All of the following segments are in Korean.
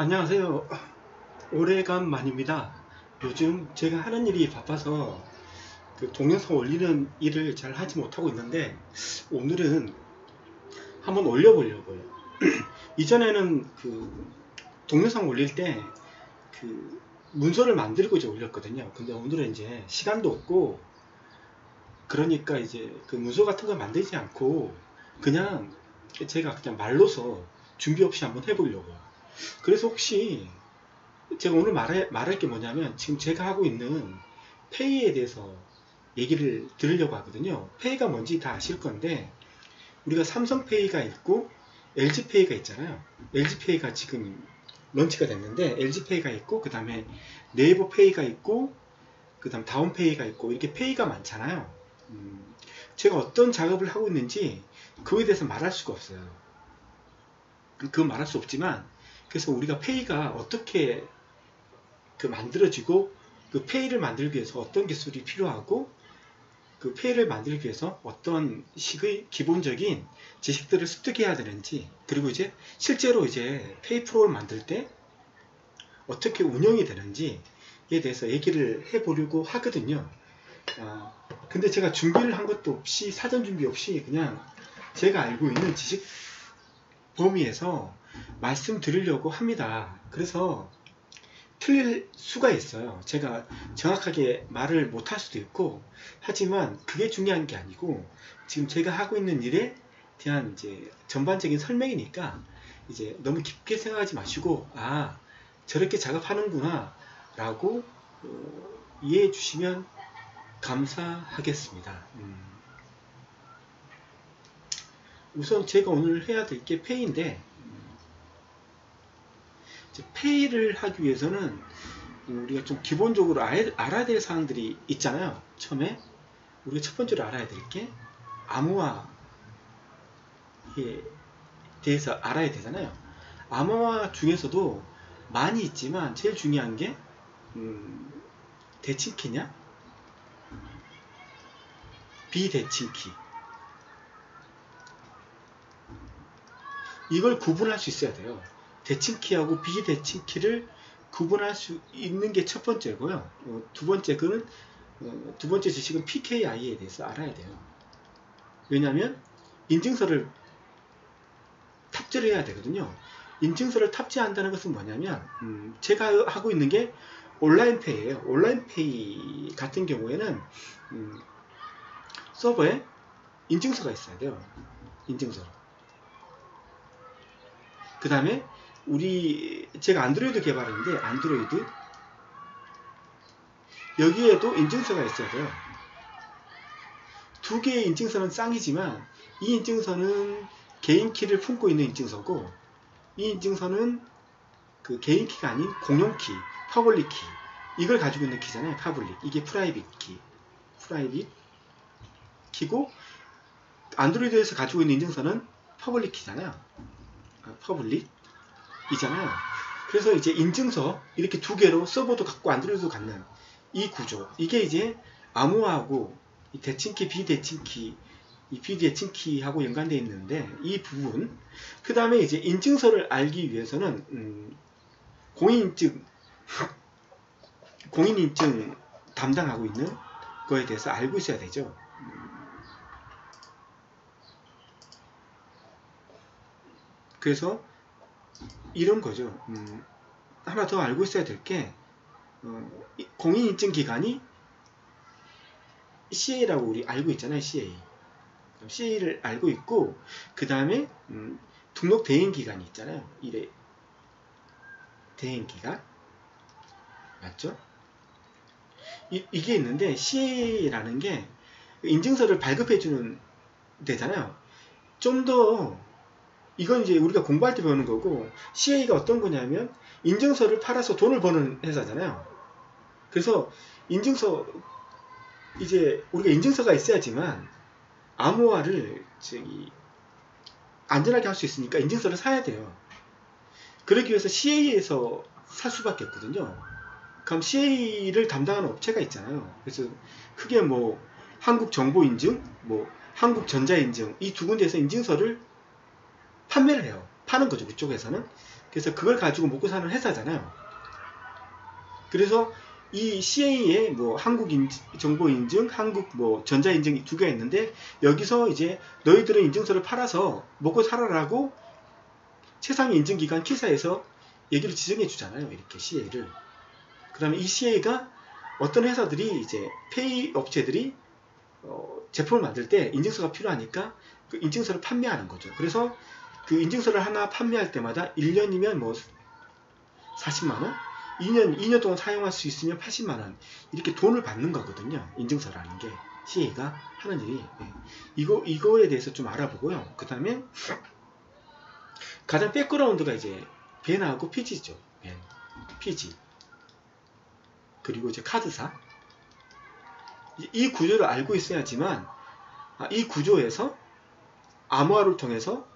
안녕하세요. 오래간만입니다. 요즘 제가 하는 일이 바빠서 그 동영상 올리는 일을 잘 하지 못하고 있는데 오늘은 한번 올려보려고요. 이전에는 그 동영상 올릴 때 그 문서를 만들고 이제 올렸거든요. 근데 오늘은 이제 시간도 없고 그러니까 이제 그 문서 같은 걸 만들지 않고 그냥 제가 그냥 말로서 준비 없이 한번 해보려고요. 그래서 혹시 제가 오늘 말할 게 뭐냐면 지금 제가 하고 있는 페이에 대해서 얘기를 들으려고 하거든요. 페이가 뭔지 다 아실 건데 우리가 삼성페이가 있고 LG페이가 있잖아요. LG페이가 지금 런치가 됐는데 LG페이가 있고 그 다음에 네이버페이가 있고 그 다음 다운페이가 있고 이렇게 페이가 많잖아요. 제가 어떤 작업을 하고 있는지 그거에 대해서 말할 수가 없어요. 그건 말할 수 없지만 그래서 우리가 페이가 어떻게 만들어지고 그 페이를 만들기 위해서 어떤 기술이 필요하고 그 페이를 만들기 위해서 어떤 식의 기본적인 지식들을 습득해야 되는지 그리고 이제 실제로 이제 페이 프로를 만들 때 어떻게 운영이 되는지에 대해서 얘기를 해보려고 하거든요. 근데 제가 준비를 한 것도 없이 사전 준비 없이 그냥 제가 알고 있는 지식 범위에서 말씀드리려고 합니다. 그래서 틀릴 수가 있어요. 제가 정확하게 말을 못할 수도 있고 하지만 그게 중요한 게 아니고 지금 제가 하고 있는 일에 대한 이제 전반적인 설명이니까 이제 너무 깊게 생각하지 마시고 저렇게 작업하는구나 라고 이해해 주시면 감사하겠습니다. 우선 제가 오늘 해야 될 게 페이인데 페이를 하기 위해서는 우리가 좀 기본적으로 알아야 될 사항들이 있잖아요. 처음에 우리가 첫 번째로 알아야 될 게 암호화에 대해서 알아야 되잖아요. 암호화 중에서도 많이 있지만 제일 중요한 게 대칭키냐 비대칭키, 이걸 구분할 수 있어야 돼요. 대칭키하고 비대칭키를 구분할 수 있는 게 첫 번째고요. 두 번째 지식은 PKI에 대해서 알아야 돼요. 왜냐하면 인증서를 탑재를 해야 되거든요. 인증서를 탑재한다는 것은 뭐냐면 제가 하고 있는 게 온라인페이예요. 온라인페이 같은 경우에는 서버에 인증서가 있어야 돼요. 인증서. 그 다음에 제가 안드로이드 개발인데 안드로이드 여기에도 인증서가 있어야 돼요. 두 개의 인증서는 쌍이지만 이 인증서는 개인키를 품고 있는 인증서고 이 인증서는 그 개인키가 아닌 공용키, 퍼블릭 키, 이걸 가지고 있는 키잖아요. 퍼블릭. 이게 프라이빗 키, 프라이빗 키고 안드로이드에서 가지고 있는 인증서는 퍼블릭 키잖아요. 퍼블릭 이잖아요. 그래서 이제 인증서 이렇게 두 개로 서버도 갖고 안드로이드도 갖는 이 구조, 이게 이제 암호화하고 이 대칭키, 비대칭키, 이 비대칭키하고 연관되어 있는데 이 부분, 그 다음에 이제 인증서를 알기 위해서는 공인인증 담당하고 있는 거에 대해서 알고 있어야 되죠. 그래서 이런 거죠. 하나 더 알고 있어야 될 게 공인인증 기관이 CA라고 우리 알고 있잖아요. CA를 알고 있고 그 다음에 등록 대행기관이 있잖아요. 이래 대행기관 맞죠? 이게 있는데 CA라는 게 인증서를 발급해주는 데잖아요. 좀 더 이건 이제 우리가 공부할 때 배우는 거고 CA가 어떤 거냐면 인증서를 팔아서 돈을 버는 회사잖아요. 그래서 인증서 이제 우리가 인증서가 있어야지만 암호화를 안전하게 할 수 있으니까 인증서를 사야 돼요. 그러기 위해서 CA에서 살 수밖에 없거든요. 그럼 CA를 담당하는 업체가 있잖아요. 그래서 크게 뭐 한국정보인증, 뭐 한국전자인증 이 두 군데에서 인증서를 판매를 해요. 파는 거죠. 그쪽에서는. 그래서 그걸 가지고 먹고 사는 회사잖아요. 그래서 이 CA에 뭐 한국 정보 인증, 한국 뭐 전자 인증 두 개가 있는데, 여기서 이제 너희들은 인증서를 팔아서 먹고 살아라고 최상위 인증기관 K사에서 얘기를 지정해 주잖아요. 이렇게 CA를. 그 다음에 이 CA가 어떤 회사들이 이제 페이 업체들이 제품을 만들 때 인증서가 필요하니까 그 인증서를 판매하는 거죠. 그래서 그 인증서를 하나 판매할 때마다 1년이면 뭐 40만원, 2년 동안 사용할 수 있으면 80만원, 이렇게 돈을 받는 거거든요. 인증서라는 게 CA가 하는 일이. 이거에 대해서 좀 알아보고요. 그 다음에 가장 백그라운드가 이제 벤하고 피지죠. 벤, 피지. 그리고 이제 카드사. 이 구조를 알고 있어야지만 이 구조에서 암호화를 통해서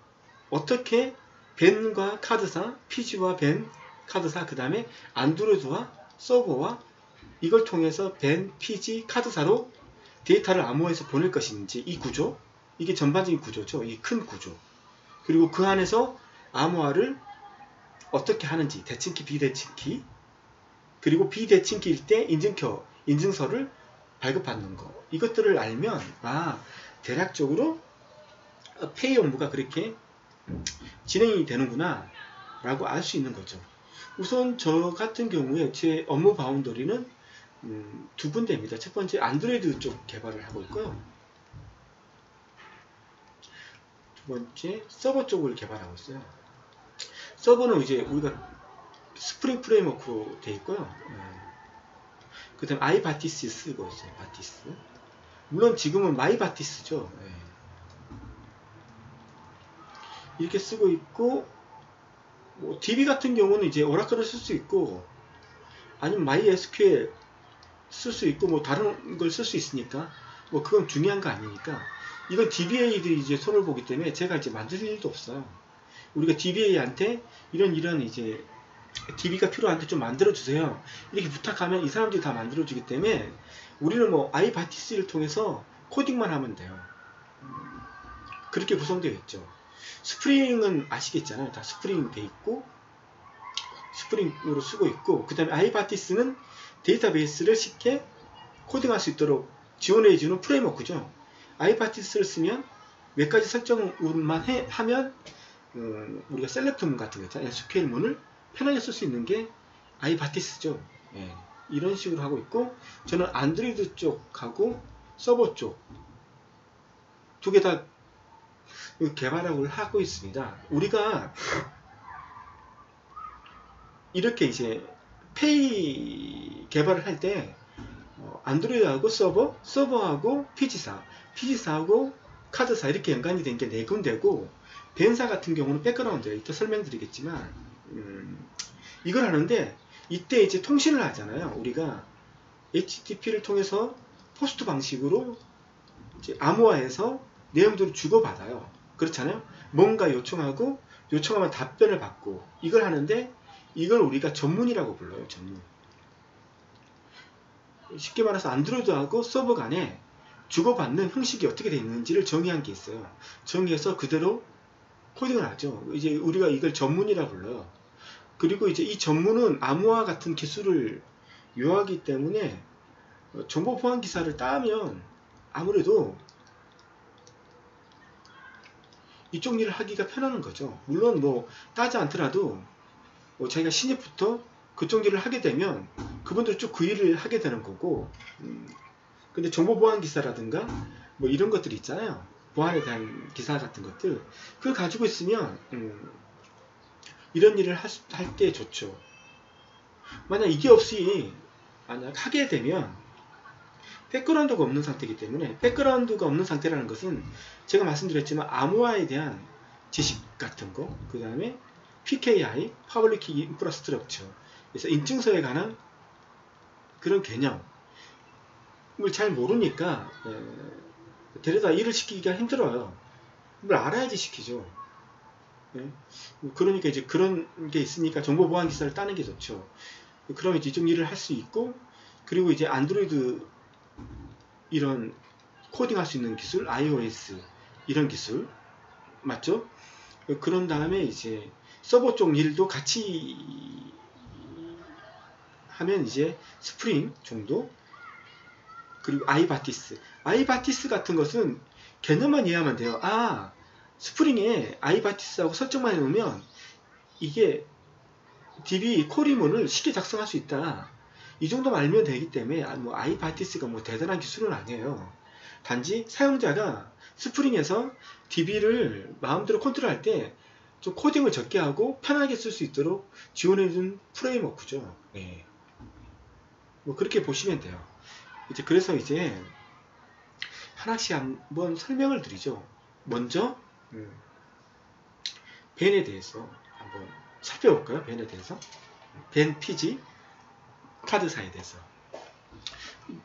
어떻게 벤과 카드사, 피지와 벤, 카드사, 그 다음에 안드로이드와 서버와 이걸 통해서 벤, 피지, 카드사로 데이터를 암호화해서 보낼 것인지, 이 구조, 이게 전반적인 구조죠. 이 큰 구조. 그리고 그 안에서 암호화를 어떻게 하는지, 대칭키, 비대칭키, 그리고 비대칭키일 때 인증서를 발급받는 거, 이것들을 알면 대략적으로 페이 업무가 그렇게 진행이 되는구나 라고 알 수 있는 거죠. 우선 저 같은 경우에 제 업무 바운더리는 두 군데입니다. 첫 번째 안드로이드 쪽 개발을 하고 있고요. 두 번째 서버 쪽을 개발하고 있어요. 서버는 이제 우리가 스프링 프레임워크로 되어 있고요. 그 다음에 아이바티스 쓰고 있어요. 바티스. 물론 지금은 마이바티스죠. 이렇게 쓰고 있고, 뭐 DB 같은 경우는 이제 오라클을 쓸 수 있고, 아니면 MySQL 쓸 수 있고, 뭐 다른 걸 쓸 수 있으니까, 뭐 그건 중요한 거 아니니까, 이건 DBA들이 이제 손을 보기 때문에 제가 이제 만들 일도 없어요. 우리가 DBA한테 이런 이제 DB가 필요한데 좀 만들어주세요, 이렇게 부탁하면 이 사람들이 다 만들어주기 때문에 우리는 뭐 아이바티스를 통해서 코딩만 하면 돼요. 그렇게 구성되어 있죠. 스프링은 아시겠잖아요. 다 스프링 돼 있고 스프링으로 쓰고 있고, 그 다음에 아이바티스는 데이터베이스를 쉽게 코딩할 수 있도록 지원해 주는 프레임워크죠. 아이바티스를 쓰면 몇 가지 설정만 하면 우리가 셀렉트문 같은 거 있잖아요. SQL 문을 편하게 쓸 수 있는 게 아이바티스죠. 이런 식으로 하고 있고, 저는 안드로이드 쪽하고 서버 쪽 두 개 다 개발을 하고 있습니다. 우리가 이렇게 이제 페이 개발을 할 때 안드로이드하고 서버하고 피지사하고 카드사 이렇게 연관이 된 게 네 군데고, 벤사 같은 경우는 백그라운드에 이따 설명드리겠지만 이걸 하는데, 이때 이제 통신을 하잖아요. 우리가 HTTP를 통해서 포스트 방식으로 이제 암호화해서 내용들을 주고받아요. 그렇잖아요. 뭔가 요청하면 답변을 받고, 이걸 하는데 이걸 우리가 전문이라고 불러요. 전문. 쉽게 말해서 안드로이드하고 서버 간에 주고받는 형식이 어떻게 되어 있는지를 정의한 게 있어요. 정의해서 그대로 코딩을 하죠. 이제 우리가 이걸 전문이라고 불러요. 그리고 이제 이 전문은 암호화 같은 기술을 요하기 때문에 정보 보안 기사를 따면 아무래도 이쪽 일을 하기가 편한 거죠. 물론 뭐 따지 않더라도 자기가 신입부터 그쪽 일을 하게 되면 그분들 쭉 그 일을 하게 되는 거고, 근데 정보 보안 기사라든가 뭐 이런 것들이 있잖아요. 보안에 대한 기사 같은 것들, 그걸 가지고 있으면 이런 일을 할 때 좋죠. 만약 이게 없이 하게 되면 백그라운드가 없는 상태이기 때문에, 백그라운드가 없는 상태라는 것은 제가 말씀드렸지만 암호화에 대한 지식 같은 거, 그 다음에 PKI, Public Key Infrastructure, 그래서 인증서에 관한 그런 개념을 잘 모르니까 데려다 일을 시키기가 힘들어요. 뭘 알아야지 시키죠. 그러니까 이제 그런 게 있으니까 정보 보안 기사를 따는 게 좋죠. 그러면 이제 좀 일을 할 수 있고, 그리고 이제 안드로이드 이런 코딩할 수 있는 기술, iOS 이런 기술 맞죠? 그런 다음에 이제 서버 쪽 일도 같이 하면 이제 스프링 정도, 그리고 아이바티스 같은 것은 개념만 이해하면 돼요. 아, 스프링에 아이바티스하고 설정만 해놓으면 이게 DB 콜이문을 쉽게 작성할 수 있다. 이 정도만 알면 되기 때문에 뭐 아이바티스가 뭐 대단한 기술은 아니에요. 단지 사용자가 스프링에서 DB를 마음대로 컨트롤할 때 좀 코딩을 적게 하고 편하게 쓸 수 있도록 지원해준 프레임워크죠. 네. 뭐 그렇게 보시면 돼요. 이제 그래서 이제 하나씩 한번 설명을 드리죠. 먼저 벤에 대해서 한번 살펴볼까요? 벤에 대해서. 벤 PG 카드사에 대해서.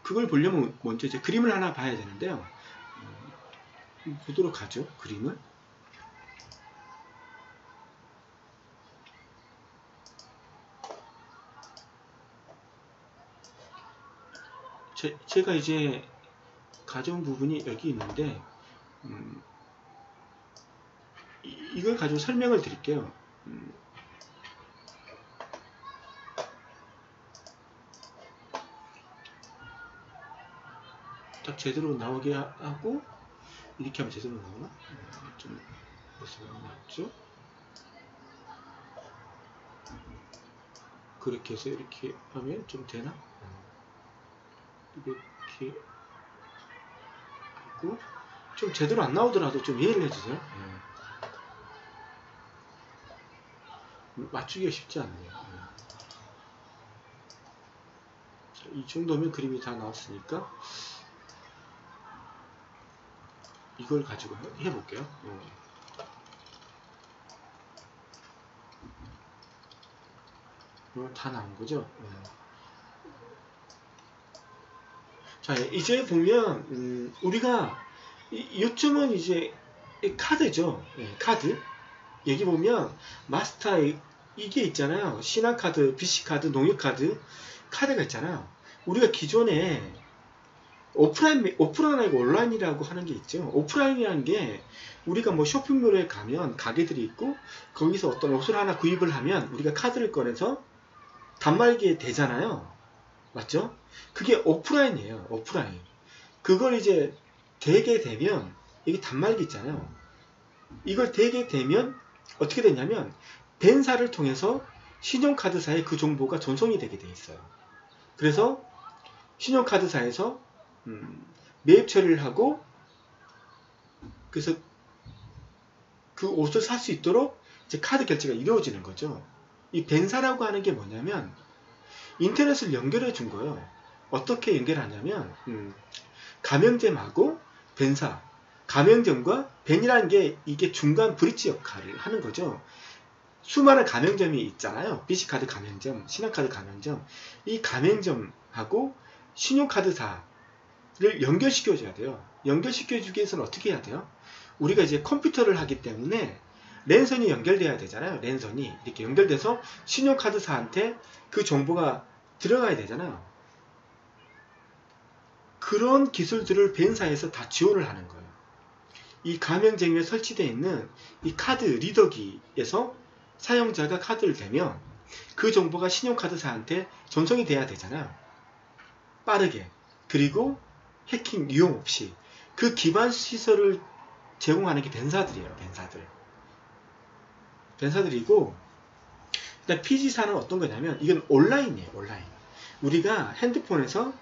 그걸 보려면 먼저 이제 그림을 하나 봐야 되는데요. 보도록 하죠. 그림을. 제가 이제 가져온 부분이 여기 있는데 이걸 가지고 설명을 드릴게요. 딱 제대로 나오게 하고 이렇게 하면 제대로 나오나? 좀 모습이 맞죠? 그렇게 해서 이렇게 하면 좀 되나? 이렇게 하고 좀 제대로 안 나오더라도 좀 이해를 해주세요. 맞추기가 쉽지 않네요. 자, 이 정도면 그림이 다 나왔으니까 이걸 가지고 해볼게요. 다 나온 거죠. 자, 이제 보면 우리가 요점은 이제 카드죠. 카드. 여기 보면 마스터 이게 있잖아요. 신한카드, BC카드, 농협카드 카드가 있잖아요. 우리가 기존에 오프라인이고 온라인이라고 하는 게 있죠. 오프라인이라는 게 우리가 뭐 쇼핑몰에 가면 가게들이 있고 거기서 어떤 옷을 하나 구입을 하면 우리가 카드를 꺼내서 단말기에 대잖아요. 맞죠? 그게 오프라인이에요. 오프라인. 그걸 이제 대게 되면 이게 단말기 있잖아요. 이걸 대게 되면 어떻게 되냐면 벤사를 통해서 신용카드사에 그 정보가 전송이 되게 돼 있어요. 그래서 신용카드사에서 매입 처리를 하고 그래서 그 옷을 살 수 있도록 이제 카드 결제가 이루어지는 거죠. 이 벤사라고 하는 게 뭐냐면 인터넷을 연결해 준 거예요. 어떻게 연결하냐면 가맹점하고 벤사, 가맹점과 벤이라는 게 이게 중간 브릿지 역할을 하는 거죠. 수많은 가맹점이 있잖아요. BC카드 가맹점, 신한카드 가맹점. 이 가맹점하고 신용카드사를 연결시켜줘야 돼요. 연결시켜주기 위해서는 어떻게 해야 돼요? 우리가 이제 컴퓨터를 하기 때문에 랜선이 연결돼야 되잖아요. 랜선이 이렇게 연결돼서 신용카드사한테 그 정보가 들어가야 되잖아요. 그런 기술들을 벤사에서 다 지원을 하는 거예요. 이 가맹점에 설치되어 있는 이 카드 리더기에서 사용자가 카드를 대면 그 정보가 신용카드사한테 전송이 돼야 되잖아요. 빠르게. 그리고 해킹 유용 없이. 그 기반 시설을 제공하는 게 벤사들이에요. 벤사들이고 일단 PG사는 어떤 거냐면 이건 온라인이에요. 온라인. 우리가 핸드폰에서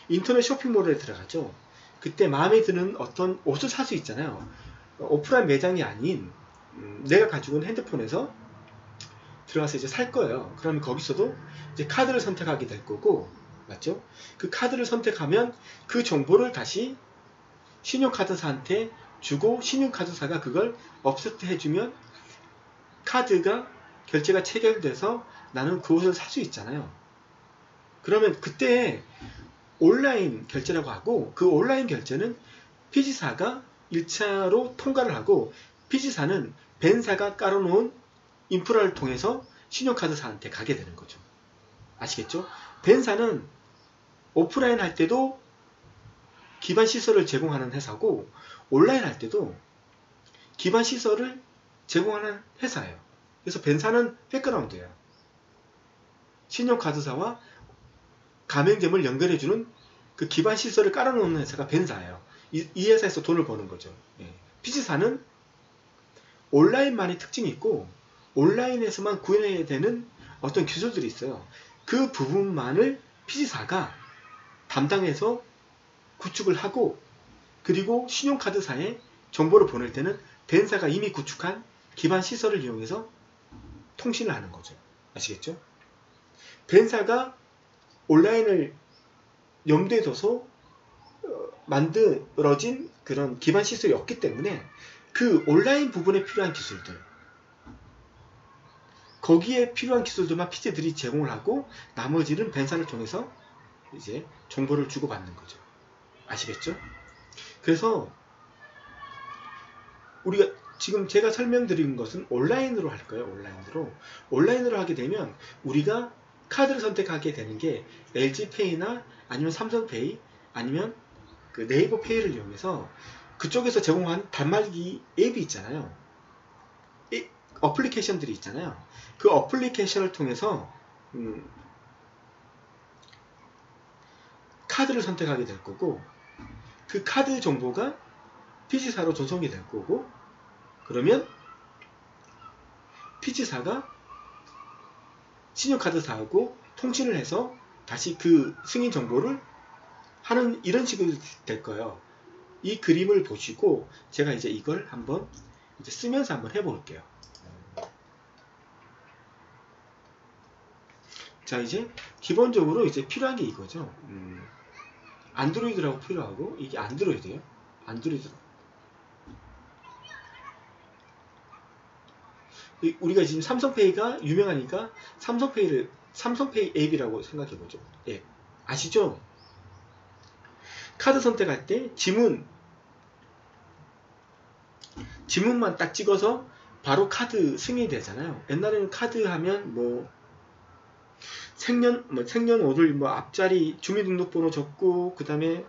인터넷 쇼핑몰에 들어가죠. 그때 마음에 드는 어떤 옷을 살 수 있잖아요. 오프라인 매장이 아닌 내가 가지고 있는 핸드폰에서 들어가서 이제 살 거예요. 그러면 거기서도 이제 카드를 선택하게 될 거고, 맞죠? 그 카드를 선택하면 그 정보를 다시 신용카드사한테 주고 신용카드사가 그걸 업세트 해주면 카드가 결제가 체결돼서 나는 그 옷을 살 수 있잖아요. 그러면 그때 온라인 결제라고 하고 그 온라인 결제는 PG사가 1차로 통과를 하고 PG사는 벤사가 깔아놓은 인프라를 통해서 신용카드사한테 가게 되는 거죠. 아시겠죠? 벤사는 오프라인 할 때도 기반 시설을 제공하는 회사고 온라인 할 때도 기반 시설을 제공하는 회사예요. 그래서 벤사는 백그라운드예요. 신용카드사와 가맹점을 연결해주는 그 기반 시설을 깔아놓는 회사가 벤사예요. 이 회사에서 돈을 버는 거죠. 예. 피지사는 온라인만의 특징이 있고 온라인에서만 구현해야 되는 어떤 기술들이 있어요. 그 부분만을 피지사가 담당해서 구축을 하고, 그리고 신용카드사에 정보를 보낼 때는 벤사가 이미 구축한 기반 시설을 이용해서 통신을 하는 거죠. 아시겠죠? 벤사가 온라인을 염두에 둬서 만들어진 그런 기반 시설이 없기 때문에 그 온라인 부분에 필요한 기술들, 거기에 필요한 기술들만 피지들이 제공을 하고 나머지는 벤사를 통해서 이제 정보를 주고받는 거죠. 아시겠죠? 그래서 우리가 지금 제가 설명드린 것은 온라인으로 할 거예요. 온라인으로 하게 되면 우리가 카드를 선택하게 되는 게 LG페이나 아니면 삼성페이 아니면 그 네이버페이를 이용해서 그쪽에서 제공한 단말기 앱이 있잖아요. 어플리케이션들이 있잖아요. 그 어플리케이션을 통해서 카드를 선택하게 될 거고, 그 카드 정보가 피지사로 전송이 될 거고, 그러면 피지사가 신용카드사하고 통신을 해서 다시 그 승인 정보를 하는 이런 식으로 될 거예요. 이 그림을 보시고 제가 이제 이걸 한번 이제 쓰면서 한번 해볼게요. 자, 이제 기본적으로 이제 필요한 게 이거죠. 안드로이드라고 필요하고, 이게 안드로이드예요. 안드로이드. 우리가 지금 삼성페이가 유명하니까 삼성페이 앱이라고 생각해보죠. 앱. 아시죠? 카드 선택할 때 지문만 딱 찍어서 바로 카드 승인이 되잖아요. 옛날에는 카드 하면 뭐 생년월일 앞자리 주민등록번호 적고, 그 다음에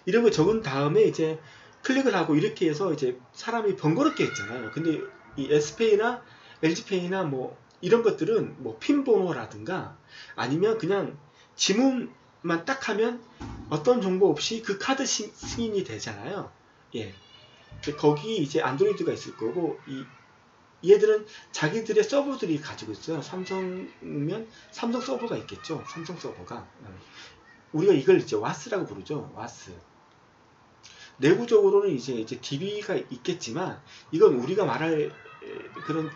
이런 거 적은 다음에 이제 클릭을 하고 이렇게 해서 이제 사람이 번거롭게 했잖아요. 근데 이 S페이나 LG페이나 뭐 이런 것들은 뭐 핀 번호라든가 아니면 그냥 지문만 딱 하면 어떤 정보 없이 그 카드 승인이 되잖아요. 예. 거기 이제 안드로이드가 있을 거고, 얘들은 자기들의 서버들이 가지고 있어요. 삼성이면 삼성 서버가 있겠죠. 삼성 서버가. 우리가 이걸 이제 와스라고 부르죠. 와스. 내부적으로는 이제 DB가 있겠지만, 이건 우리가 말할 그런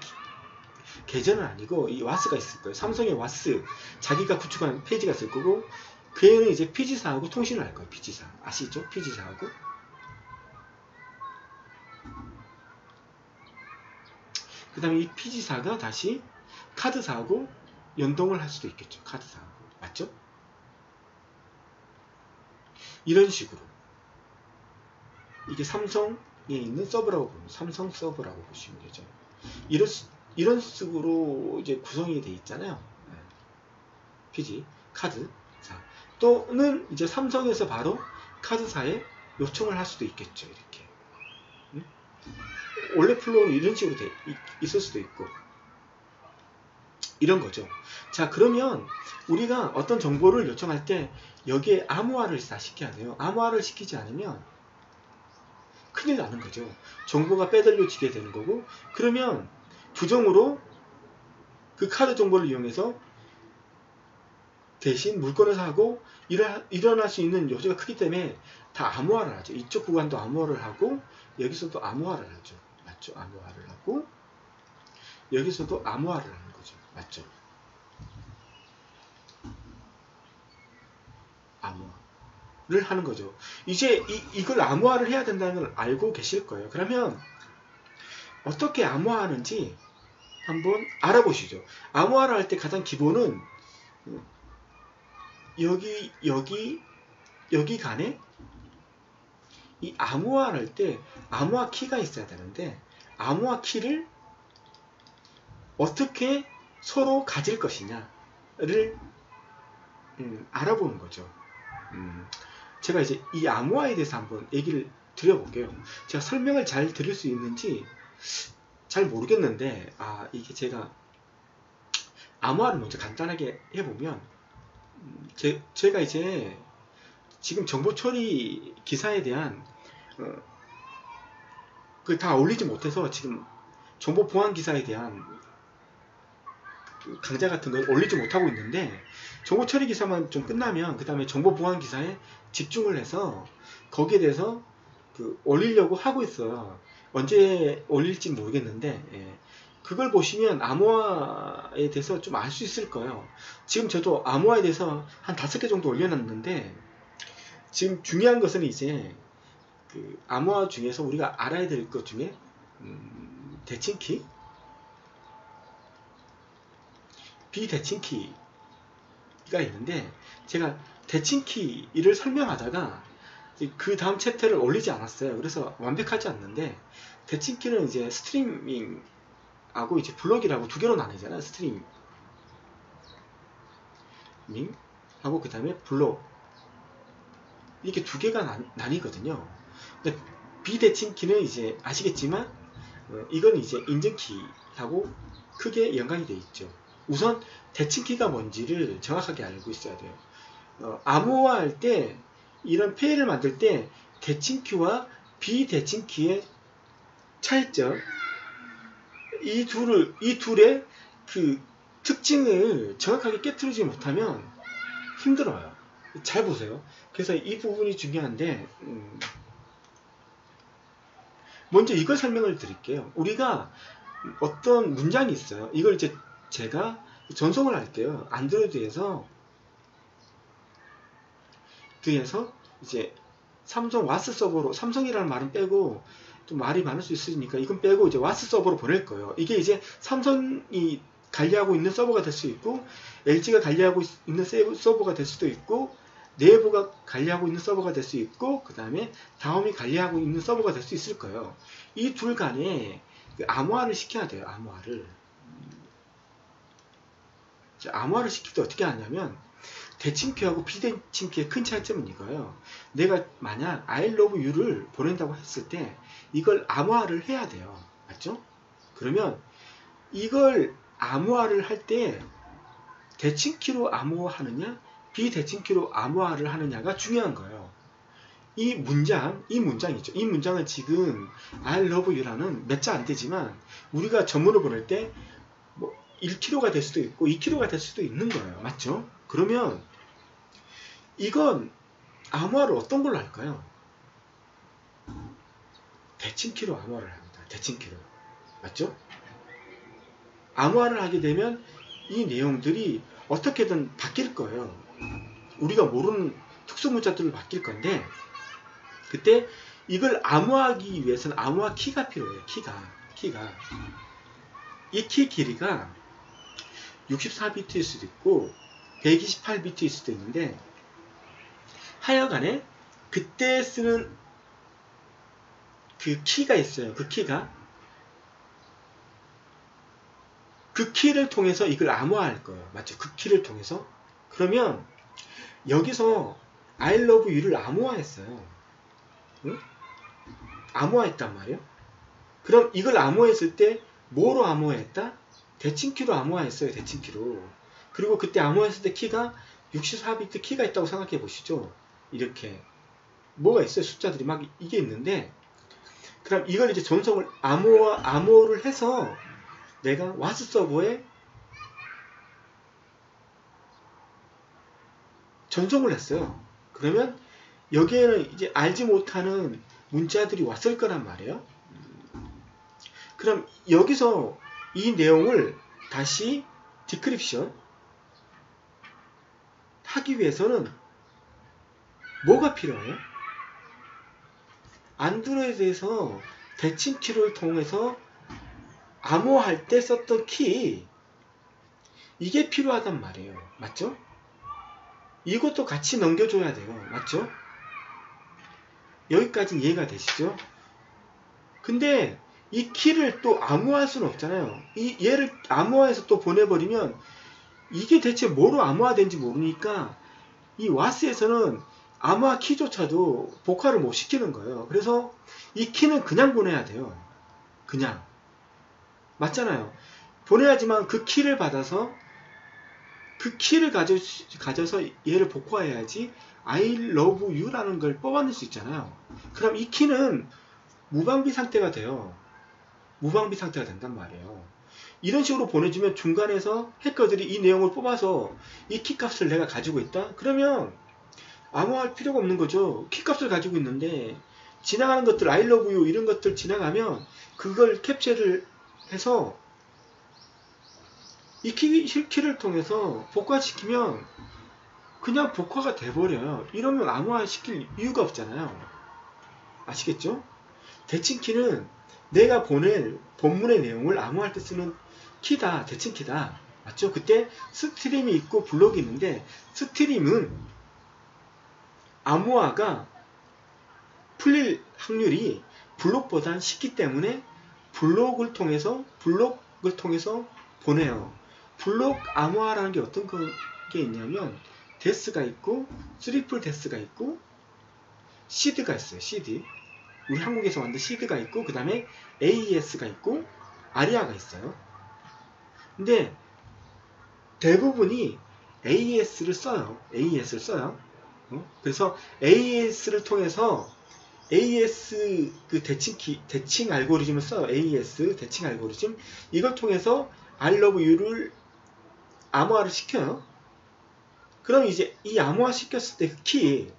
계정은 아니고 이 와스가 있을 거예요. 삼성의 와스, 자기가 구축한 페이지가 있을 거고, 그 애는 이제 피지사하고 통신을 할 거예요. 피지사. 아시죠? 피지사하고. 그 다음에 이 피지사가 다시 카드사하고 연동을 할 수도 있겠죠. 카드사하고. 맞죠? 이런 식으로. 이게 삼성에 있는 서버라고 봅니다. 삼성 서버라고 보시면 되죠. 이런 식으로 이제 구성이 돼 있잖아요. 피지, 카드사. 또는 이제 삼성에서 바로 카드사에 요청을 할 수도 있겠죠. 이렇게. 원래 플로우는 이런 식으로 있을 수도 있고, 이런 거죠. 자, 그러면 우리가 어떤 정보를 요청할 때 여기에 암호화를 다 시켜야 돼요. 암호화를 시키지 않으면 큰일 나는 거죠. 정보가 빼돌려지게 되는 거고, 그러면 부정으로 그 카드 정보를 이용해서 대신 물건을 사고 일어날 수 있는 여지가 크기 때문에 다 암호화를 하죠. 이쪽 구간도 암호화를 하고, 여기서도 암호화를 하죠. 맞죠? 암호화를 하고, 여기서도 암호화를 하는 거죠. 맞죠? 암호화를 하는 거죠. 이제 이걸 암호화를 해야 된다는 걸 알고 계실 거예요. 그러면 어떻게 암호화하는지 한번 알아보시죠. 암호화를 할 때 가장 기본은 여기 간에 이 암호화를 할 때 암호화 키가 있어야 되는데, 암호화 키를 어떻게 서로 가질 것이냐를 알아보는 거죠. 제가 이제 이 암호화에 대해서 한번 얘기를 드려볼게요. 제가 설명을 잘 드릴 수 있는지 잘 모르겠는데, 이게 제가 암호화를 먼저 간단하게 해보면, 제가 이제 지금 정보 처리 기사에 대한 그걸 다 올리지 못해서 지금 정보 보안 기사에 대한 강좌 같은 걸 올리지 못하고 있는데, 정보 처리 기사만 좀 끝나면 그 다음에 정보 보안 기사에 집중을 해서 거기에 대해서 올리려고 하고 있어요. 언제 올릴지 모르겠는데, 그걸 보시면 암호화에 대해서 좀 알 수 있을 거예요. 지금 저도 암호화에 대해서 한 5개 정도 올려놨는데, 지금 중요한 것은 이제 암호화 중에서 우리가 알아야 될 것 중에 대칭키, 비대칭키가 있는데, 제가 대칭키를 설명하다가 그 다음 챕터를 올리지 않았어요. 그래서 완벽하지 않는데, 대칭키는 이제 스트리밍하고 이제 블록이라고 2개로 나뉘잖아요. 스트리밍하고 그 다음에 블록, 이렇게 2개가 나뉘거든요. 근데 비대칭키는 이제 아시겠지만 이건 이제 인증키하고 크게 연관이 되어 있죠. 우선 대칭키가 뭔지를 정확하게 알고 있어야 돼요. 암호화할 때, 이런 페일을 만들 때 대칭키와 비대칭키의 차이점, 이 둘의 그 특징을 정확하게 깨트리지 못하면 힘들어요. 잘 보세요. 그래서 이 부분이 중요한데, 먼저 이걸 설명을 드릴게요. 우리가 어떤 문장이 있어요. 이걸 이제 제가 전송을 할게요. 안드로이드에서 이제 삼성 와스 서버로, 삼성이라는 말은 빼고 좀 말이 많을 수 있으니까 이건 빼고 이제 와스 서버로 보낼 거예요. 이게 이제 삼성이 관리하고 있는 서버가 될 수 있고, LG가 관리하고 있는 서버가 될 수도 있고, 네이버가 관리하고 있는 서버가 될 수 있고, 그 다음에 다음이 관리하고 있는 서버가 될 수 있을 거예요. 이 둘 간에 암호화를 시켜야 돼요. 암호화를 시킬 때 어떻게 하냐면, 대칭키하고 비대칭키의 큰 차이점은 이거예요. 내가 만약 I love you를 보낸다고 했을 때 이걸 암호화를 해야 돼요. 맞죠? 그러면 이걸 암호화를 할 때 대칭키로 암호화하느냐 비대칭키로 암호화를 하느냐가 중요한 거예요. 이 문장이죠. 이 문장은 지금 I love you라는 몇 자 안 되지만 우리가 전문을 보낼 때 뭐 1kg가 될 수도 있고 2kg가 될 수도 있는 거예요. 맞죠? 그러면 이건 암호화를 어떤 걸로 할까요? 대칭키로 암호화를 합니다. 대칭키로. 맞죠? 암호화를 하게 되면 이 내용들이 어떻게든 바뀔 거예요. 우리가 모르는 특수문자들로 바뀔 건데, 그때 이걸 암호화하기 위해서는 암호화 키가 필요해요. 키가. 이 키 길이가 64비트일 수도 있고 128비트일 수도 있는데, 하여간에 그때 쓰는 그 키가 있어요. 그 키를 통해서 이걸 암호화할 거예요. 맞죠? 그 키를 통해서. 그러면 여기서 I love you를 암호화했어요. 응? 암호화했단 말이에요. 그럼 이걸 암호화했을 때 뭐로 암호화했다? 대칭키로 암호화했어요. 대칭키로. 그리고 그때 암호화했을 때 키가 64비트 키가 있다고 생각해 보시죠. 이렇게 뭐가 있어요. 숫자들이 막 이게 있는데, 그럼 이걸 이제 전송을 암호를 해서 내가 와스 서버에 전송을 했어요. 그러면 여기에는 이제 알지 못하는 문자들이 왔을 거란 말이에요. 그럼 여기서 이 내용을 다시 디크립션 하기 위해서는 뭐가 필요해요? 안드로이드에서 대칭키를 통해서 암호할 때 썼던 키, 이게 필요하단 말이에요. 맞죠? 이것도 같이 넘겨줘야 돼요. 맞죠? 여기까지는 이해가 되시죠? 근데 이 키를 또 암호할 수는 없잖아요. 얘를 암호화해서 또 보내버리면 이게 대체 뭐로 암호화된지 모르니까 이 와스에서는 암호화 키조차도 복화를 못 시키는 거예요. 그래서 이 키는 그냥 보내야 돼요. 그냥. 맞잖아요. 보내야지만 그 키를 받아서 그 키를 가져서 얘를 복구해야지 I love you라는 걸 뽑아낼 수 있잖아요. 그럼 이 키는 무방비 상태가 돼요. 무방비 상태가 된단 말이에요. 이런 식으로 보내주면 중간에서 해커들이 이 내용을 뽑아서 이 키값을 내가 가지고 있다? 그러면 암호화할 필요가 없는 거죠. 키값을 가지고 있는데 지나가는 것들 I love you 이런 것들 지나가면 그걸 캡처를 해서 이 키를 통해서 복구시키면 그냥 복화가 돼버려요. 이러면 암호화 시킬 이유가 없잖아요. 아시겠죠? 대칭키는 내가 보낼 본문의 내용을 암호할 때 쓰는 키다. 대칭키다. 맞죠? 그때 스트림이 있고 블록이 있는데 스트림은 암호화가 풀릴 확률이 블록보다 쉽기 때문에 블록을 통해서 보내요. 블록 암호화라는 게 어떤 게 있냐면 데스가 있고 트리플 데스가 있고 시드가 있어요. 시드. 우리 한국에서 만든 시드가 있고 그 다음에 AES가 있고 아리아가 있어요. 근데 대부분이 AES를 써요. AES를 써요. 그래서 AES를 통해서 AES 그 대칭 알고리즘을 써요. AES 대칭 알고리즘. 이걸 통해서 I love you를 암호화를 시켜요. 그럼 이제 이 암호화 시켰을 때 그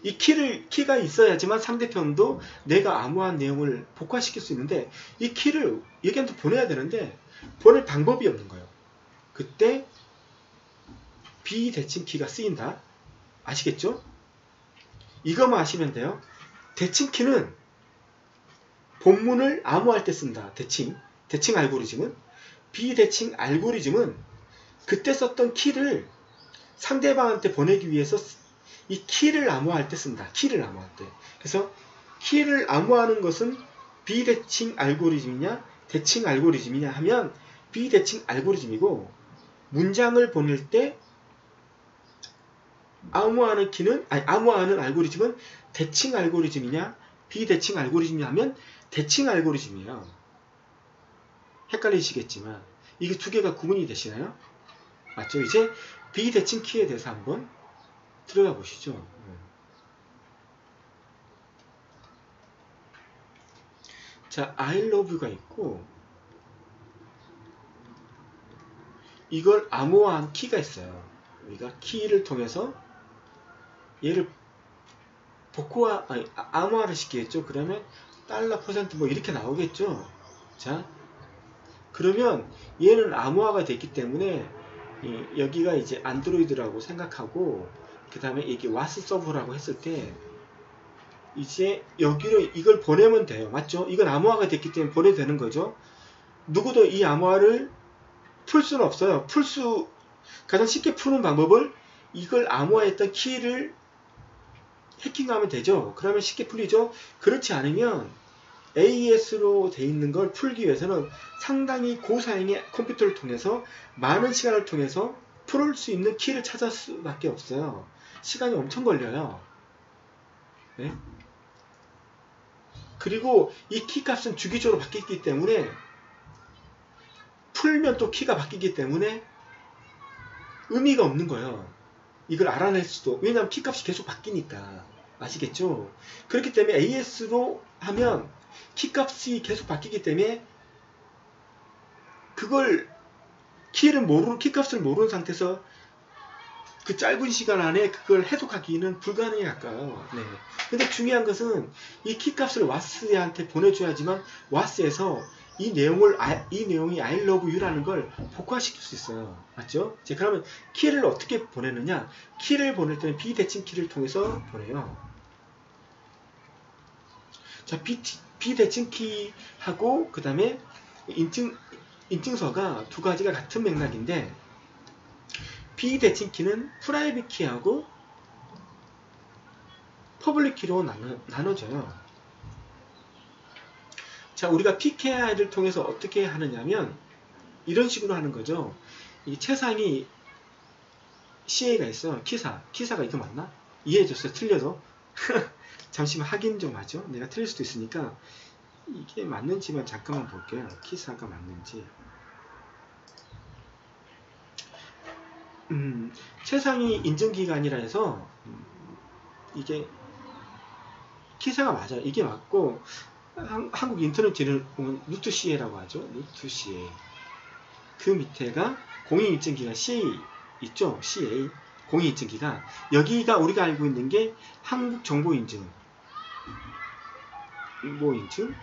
이 키가 있어야지만 상대편도 내가 암호한 내용을 복화시킬 수 있는데 이 키를 얘한테 보내야 되는데 보낼 방법이 없는 거예요. 그때 비대칭 키가 쓰인다. 아시겠죠? 이것만 아시면 돼요. 대칭 키는 본문을 암호할 때 쓴다. 대칭 알고리즘은. 비대칭 알고리즘은 그때 썼던 키를 상대방한테 보내기 위해서 이 키를 암호할 때 쓴다. 키를 암호할 때. 그래서 키를 암호하는 것은 비대칭 알고리즘이냐 대칭 알고리즘이냐 하면 비대칭 알고리즘이고 문장을 보낼 때 암호하는 알고리즘은 대칭 알고리즘이냐 비대칭 알고리즘이냐 하면 대칭 알고리즘이에요. 헷갈리시겠지만 이게 두 개가 구분이 되시나요? 맞죠? 이제 비대칭 키에 대해서 한번 들어가 보시죠. 자, I love you가 있고 이걸 암호화한 키가 있어요. 우리가 키를 통해서 얘를 암호화를 시키겠죠. 그러면 $% 뭐 이렇게 나오겠죠. 자, 그러면 얘는 암호화가 됐기 때문에 여기가 이제 안드로이드라고 생각하고 그 다음에 이게 와스 서버라고 했을 때 이제 여기로 이걸 보내면 돼요. 맞죠? 이건 암호화가 됐기 때문에 보내도 되는 거죠. 누구도 이 암호화를 풀 수는 없어요. 가장 쉽게 푸는 방법을 이걸 암호화했던 키를 해킹하면 되죠. 그러면 쉽게 풀리죠. 그렇지 않으면 AES로 돼 있는 걸 풀기 위해서는 상당히 고사양의 컴퓨터를 통해서 많은 시간을 통해서 풀을 수 있는 키를 찾을 수밖에 없어요. 시간이 엄청 걸려요. 네? 그리고 이 키 값은 주기적으로 바뀌기 때문에 풀면 또 키가 바뀌기 때문에 의미가 없는 거예요. 이걸 알아낼 수도. 왜냐하면 키 값이 계속 바뀌니까. 아시겠죠? 그렇기 때문에 AES로 하면 키 값이 계속 바뀌기 때문에 그걸 키 값을 모르는 상태에서 그 짧은 시간 안에 그걸 해석하기는 불가능에 가까워요. 네. 근데 중요한 것은 이 키 값을 와스한테 보내줘야지만 와스에서 이 내용이 I love you라는 걸 복화시킬 수 있어요. 맞죠? 자, 그러면 키를 어떻게 보내느냐? 키를 보낼 때는 비대칭 키를 통해서 보내요. 자, 비대칭 키하고 그 다음에 인증서가 두 가지가 같은 맥락인데 비대칭 키는 프라이빗 키하고 퍼블릭 키로 나눠져요. 자, 우리가 PKI를 통해서 어떻게 하느냐면 이런 식으로 하는 거죠. 이 최상위 CA가 있어요. 키사가 이거 맞나? 이해해줬어요. 틀려도. 잠시만 확인 좀 하죠. 내가 틀릴 수도 있으니까. 이게 맞는지만 잠깐만 볼게요. 키사가 맞는지. 최상위 인증기관이라 해서 이게 키사가 맞아요. 이게 맞고 한국 인터넷 지를 보면 루트CA라고 하죠. 루트CA. 그 밑에가 공인인증기관 CA 있죠. CA. 공인인증기관. 여기가 우리가 알고 있는 게 한국정보인증. 인증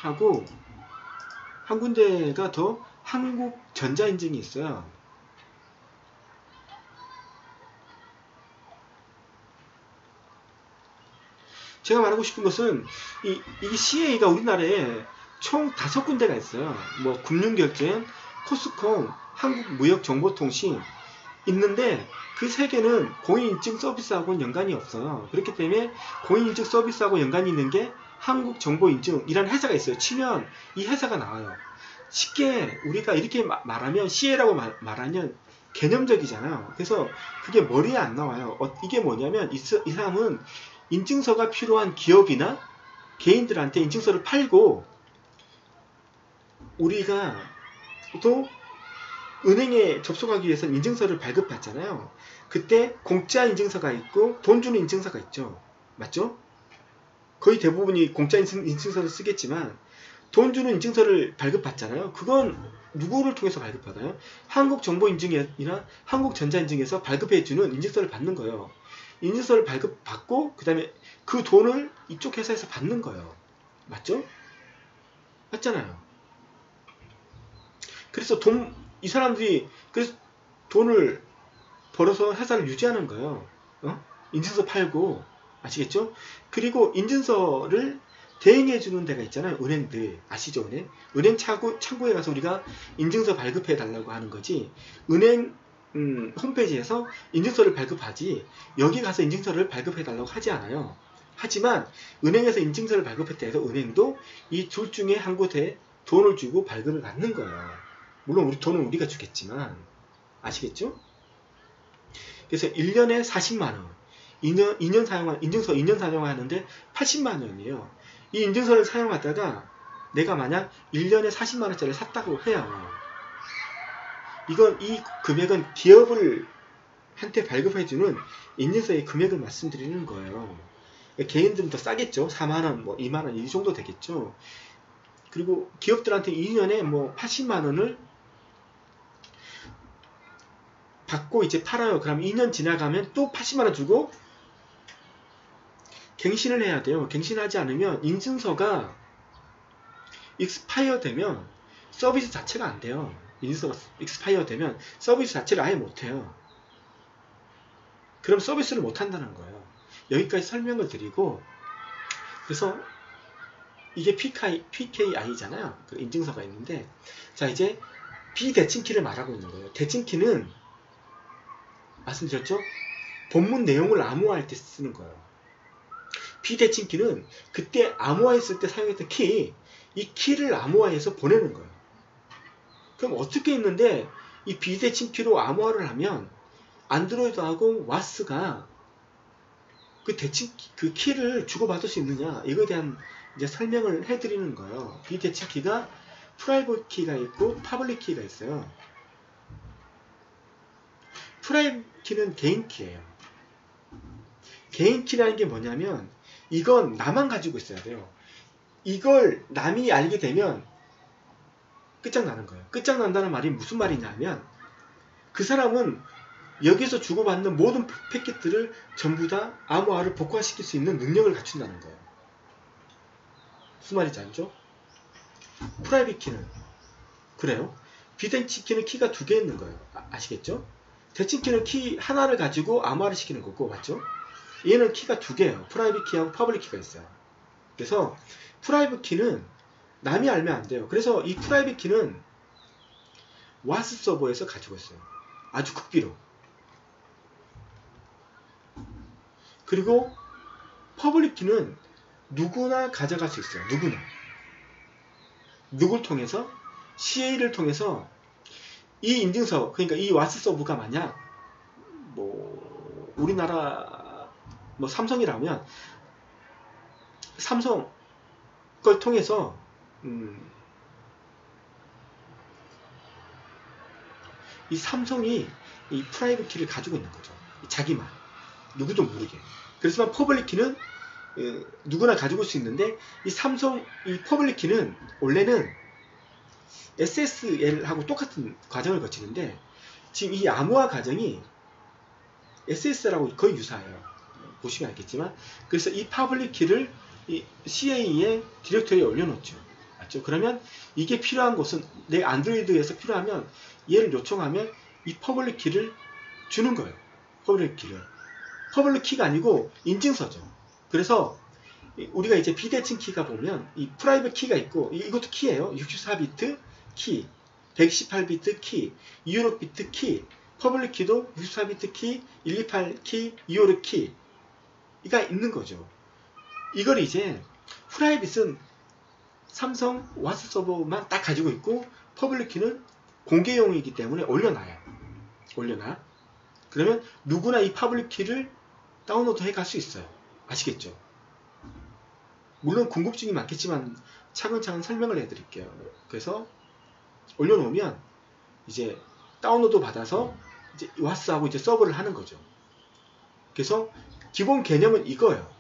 하고 한 군데가 더 한국전자인증이 있어요. 제가 말하고 싶은 것은 이 CA가 우리나라에 총 5군데가 있어요. 뭐 금융결제원, 코스콤, 한국무역정보통신 있는데 그 3개는 공인인증 서비스하고는 연관이 없어요. 그렇기 때문에 공인인증 서비스하고 연관이 있는 게 한국정보인증이라는 회사가 있어요. 치면 이 회사가 나와요. 쉽게 우리가 이렇게 말하면 CA라고 말하면 개념적이잖아요. 그래서 그게 머리에 안 나와요. 이게 뭐냐면 이 사람은 인증서가 필요한 기업이나 개인들한테 인증서를 팔고 우리가 또 은행에 접속하기 위해서는 인증서를 발급받잖아요. 그때 공짜 인증서가 있고 돈 주는 인증서가 있죠. 맞죠? 거의 대부분이 공짜 인증서를 쓰겠지만 돈 주는 인증서를 발급받잖아요. 그건 누구를 통해서 발급받아요? 한국정보인증이나 한국전자인증에서 발급해주는 인증서를 받는 거예요. 인증서를 발급받고 그 다음에 그 돈을 이쪽 회사에서 받는 거예요. 맞죠? 맞잖아요. 그래서 이 사람들이 그래서 돈을 벌어서 회사를 유지하는 거예요. 인증서 팔고. 아시겠죠? 그리고 인증서를 대행해주는 데가 있잖아요. 은행들. 아시죠? 은행 창구에 가서 우리가 인증서 발급해 달라고 하는 거지. 은행 홈페이지에서 인증서를 발급하지 여기 가서 인증서를 발급해 달라고 하지 않아요. 하지만 은행에서 인증서를 발급했다 해서 은행도 이 둘 중에 한 곳에 돈을 주고 발급을 받는 거예요. 물론 돈은 우리가 주겠지만 아시겠죠? 그래서 1년에 40만원 2년 사용한 인증서 2년 사용하는데 80만원이에요. 이 인증서를 사용하다가 내가 만약 1년에 40만원짜리 샀다고 해요. 이 금액은 기업을 한테 발급해주는 인증서의 금액을 말씀드리는 거예요. 개인들은 더 싸겠죠. 4만원, 뭐 2만원 이 정도 되겠죠. 그리고 기업들한테 2년에 뭐 80만원을 받고 이제 팔아요. 그럼 2년 지나가면 또 80만원 주고 갱신을 해야 돼요. 갱신하지 않으면 인증서가 익스파이어 되면 서비스 자체가 안 돼요. 인증서가 익스파이어 되면 서비스 자체를 아예 못해요. 그럼 서비스를 못한다는 거예요. 여기까지 설명을 드리고 그래서 이게 PKI잖아요. 그 인증서가 있는데 자 이제 비대칭키를 말하고 있는 거예요. 대칭키는 말씀드렸죠? 본문 내용을 암호화할 때 쓰는 거예요. 비대칭키는 그때 암호화했을 때 사용했던 이 키를 암호화해서 보내는 거예요. 그럼 어떻게 했는데 이 비대칭키로 암호화를 하면 안드로이드하고 와스가 그 키를 주고받을 수 있느냐 이거에 대한 이제 설명을 해드리는 거예요. 비대칭키가 프라이빗 키가 있고 퍼블릭 키가 있어요. 프라이빗 키는 개인 키예요. 개인 키라는 게 뭐냐면 이건 나만 가지고 있어야 돼요. 이걸 남이 알게 되면 끝장나는 거예요. 끝장난다는 말이 무슨 말이냐면 그 사람은 여기서 주고받는 모든 패킷들을 전부 다 암호화를 복구시킬 수 있는 능력을 갖춘다는 거예요. 무슨 말인지 알죠? 프라이빗 키는 그래요. 비대칭 키는 키가 2개 있는 거예요. 아시겠죠? 대칭 키는 키 하나를 가지고 암호화를 시키는 거고 맞죠? 얘는 키가 2개예요. 프라이빗 키하고 퍼블릭 키가 있어요. 그래서 프라이빗 키는 남이 알면 안 돼요. 그래서 이 프라이빗 키는 와스 서버에서 가지고 있어요. 아주 극비로. 그리고 퍼블릭 키는 누구나 가져갈 수 있어요. 누구나. 누굴 통해서? CA를 통해서 이 인증서, 그러니까 이 와스 서버가 만약 뭐 우리나라 뭐 삼성이라면 삼성 걸 통해서 이 삼성이 이 프라이빗 키를 가지고 있는 거죠. 자기만 누구도 모르게. 그렇지만 퍼블릭 키는 누구나 가지고 올 수 있는데, 이 삼성 이 퍼블릭 키는 원래는 SSL하고 똑같은 과정을 거치는데, 지금 이 암호화 과정이 SSL하고 거의 유사해요. 보시면 알겠지만, 그래서 이 퍼블릭 키를 이 CA의 디렉터리에 올려놓죠. 맞죠? 그러면 이게 필요한 곳은, 내 안드로이드에서 필요하면 얘를 요청하면 이 퍼블릭 키를 주는 거예요. 퍼블릭 키를. 퍼블릭 키가 아니고 인증서죠. 그래서 우리가 이제 비대칭 키가 보면 이 프라이빗 키가 있고, 이것도 키예요. 64비트 키, 128비트 키, 256비트 키, 퍼블릭 키도 64비트 키, 128 키, 256 키가 있는 거죠. 이걸 이제 프라이빗은 삼성 와스 서버만 딱 가지고 있고, 퍼블릭 키는 공개용이기 때문에 올려놔요. 올려놔. 그러면 누구나 이 퍼블릭 키를 다운로드 해 갈 수 있어요. 아시겠죠? 물론 궁금증이 많겠지만 차근차근 설명을 해드릴게요. 그래서 올려놓으면 이제 다운로드 받아서 이제 와스하고 이제 서버를 하는 거죠. 그래서 기본 개념은 이거예요.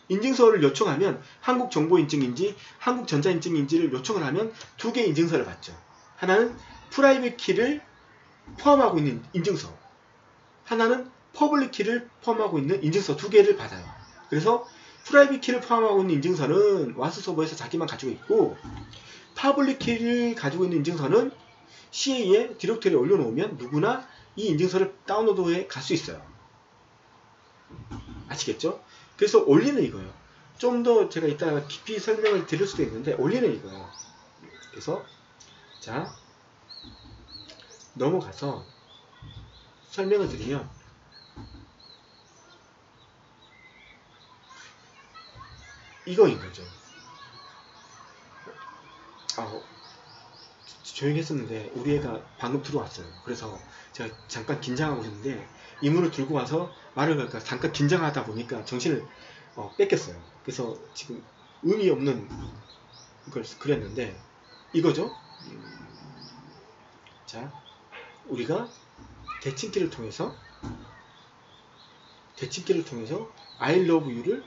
인증서를 요청하면 한국정보인증인지 한국전자인증인지를 요청을 하면 두 개의 인증서를 받죠. 하나는 프라이빗 키를 포함하고 있는 인증서, 하나는 퍼블릭 키를 포함하고 있는 인증서, 두 개를 받아요. 그래서 프라이빗 키를 포함하고 있는 인증서는 와스 서버에서 자기만 가지고 있고, 퍼블릭 키를 가지고 있는 인증서는 CA에 디렉터리에 올려놓으면 누구나 이 인증서를 다운로드해 갈 수 있어요. 아시겠죠? 그래서 원리는 이거예요. 좀 더 제가 이따가 깊이 설명을 드릴 수도 있는데, 원리는 이거예요. 그래서 자, 넘어가서 설명을 드리면, 이거인 거죠. 조용히 했었는데 우리 애가 방금 들어왔어요. 그래서 제가 잠깐 긴장하고 있는데 이문을 들고 와서 말을 걸까 잠깐 긴장하다 보니까 정신을 뺏겼어요. 그래서 지금 의미 없는 걸 그렸는데 이거죠. 자, 우리가 대칭키를 통해서 I love you를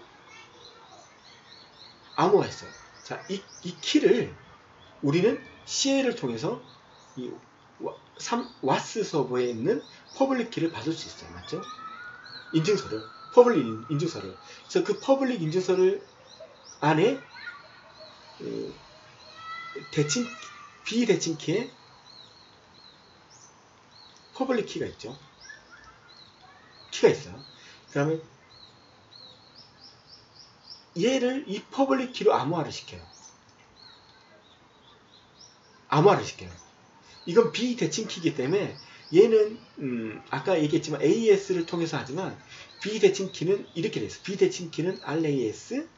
암호화했어요. 자, 이 키를 우리는 CA를 통해서 이 와스 서버에 있는 퍼블릭 키를 받을 수 있어요. 맞죠? 인증서를, 퍼블릭 인증서를. 그래서 그 퍼블릭 인증서를 안에 비대칭 키에 퍼블릭 키가 있죠. 키가 있어요. 그러면 얘를 이 퍼블릭 키로 암호화를 시켜요. 이건 비대칭 키이기 때문에 얘는 아까 얘기했지만 AES를 통해서 하지만 비대칭 키는 이렇게 돼 있어요. 비대칭 키는 RAS.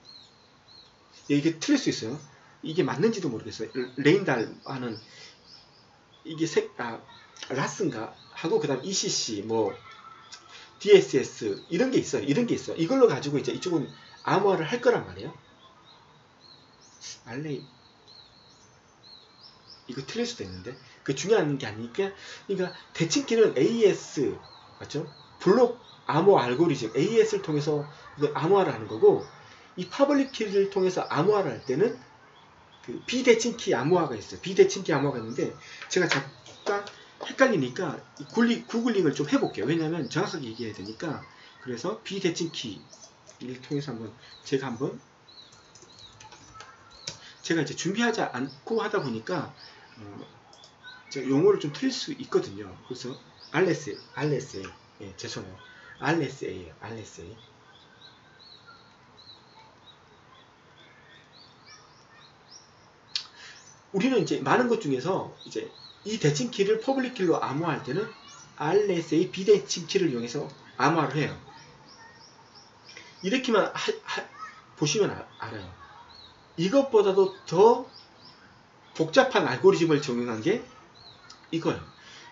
이게 틀릴 수 있어요. 이게 맞는지도 모르겠어요. 레인달 하는 이게 라스인가 하고 그다음 ECC 뭐 DSS 이런 게 있어요. 이걸로 가지고 이제 이쪽은 암호화를 할 거란 말이에요. 이거 틀릴 수도 있는데 그 중요한 게 아니니까. 그러니까 대칭키는 AES 맞죠? 블록 암호 알고리즘 AES를 통해서 암호화를 하는 거고, 이 퍼블릭 키를 통해서 암호화를 할 때는 그 비대칭키 암호화가 있어요. 비대칭키 암호화가 있는데 제가 잠깐 헷갈리니까 구글링을 좀 해볼게요. 왜냐하면 정확하게 얘기해야 되니까. 그래서 비대칭키를 통해서 제가 이제 준비하지 않고 하다 보니까 제가 용어를 좀 틀릴 수 있거든요. 그래서 RSA 예, 죄송해요. RSA예요. RSA. 우리는 이제 많은 것 중에서 이제 이 대칭 키를 퍼블릭 키로 암호화할 때는 RSA 비대칭 키를 이용해서 암호화를 해요. 이렇게만 보시면 알아요. 이것보다도 더 복잡한 알고리즘을 적용한 게 이거예요.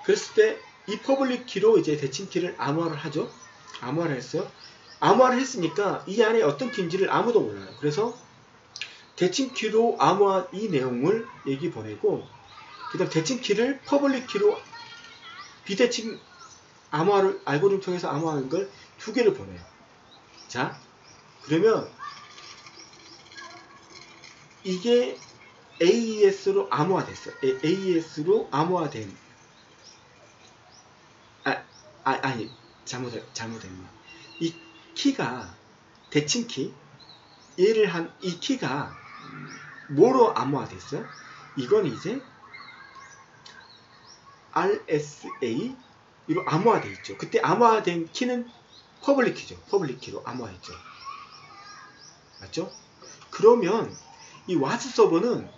그랬을 때 이 퍼블릭 키로 이제 대칭 키를 암호화를 하죠. 암호화를 했어요. 암호화를 했으니까 이 안에 어떤 키인지를 아무도 몰라요. 그래서 대칭 키로 암호화 이 내용을 여기 보내고, 그 다음 대칭 키를 퍼블릭 키로 비대칭 암호화를 알고리즘 통해서 암호화하는 걸 두 개를 보내요. 자, 그러면 이게 AES로 암호화됐어요. AES로 암호화된, 아니, 잘못했네. 이 키가, 대칭 키, 얘를 이 키가 뭐로 암호화됐어요? 이건 이제 RSA, 이로 암호화되어 있죠. 그때 암호화된 키는 퍼블릭 키죠. 퍼블릭 키로 암호화했죠. 맞죠? 그러면 이 와스 서버는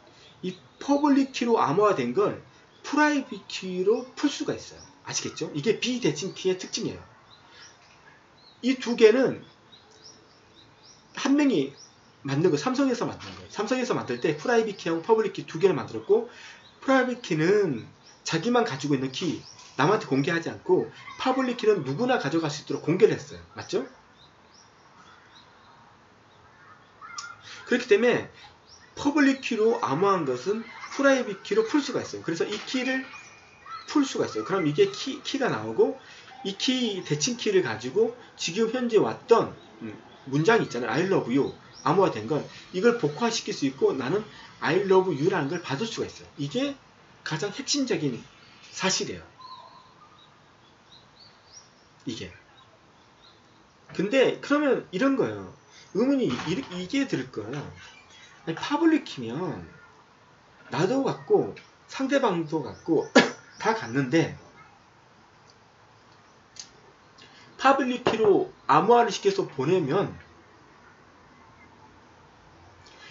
이 퍼블릭 키로 암호화된 걸 프라이빗 키로 풀 수가 있어요. 아시겠죠? 이게 비대칭 키의 특징이에요. 이 두 개는 한 명이 만든 거, 삼성에서 만든 거예요. 삼성에서 만들 때 프라이빗 키하고 퍼블릭 키 두 개를 만들었고, 프라이빗 키는 자기만 가지고 있는 키, 남한테 공개하지 않고, 퍼블릭 키는 누구나 가져갈 수 있도록 공개를 했어요. 맞죠? 그렇기 때문에 퍼블릭 키로 암호한 것은 프라이빗 키로 풀 수가 있어요. 그래서 이 키를 풀 수가 있어요. 그럼 이게 키가 나오고, 이 키, 대칭 키를 가지고 지금 현재 왔던 문장이 있잖아요. I love you. 암호화 된 건 이걸 복화시킬 수 있고, 나는 I love you라는 걸 받을 수가 있어요. 이게 가장 핵심적인 사실이에요. 이게. 근데 그러면 이런 거예요. 의문이 이게 들 거예요. 아니, 파블릭 키면 나도 같고 상대방도 같고 다 같는데, 파블릭 키로 암호화를 시켜서 보내면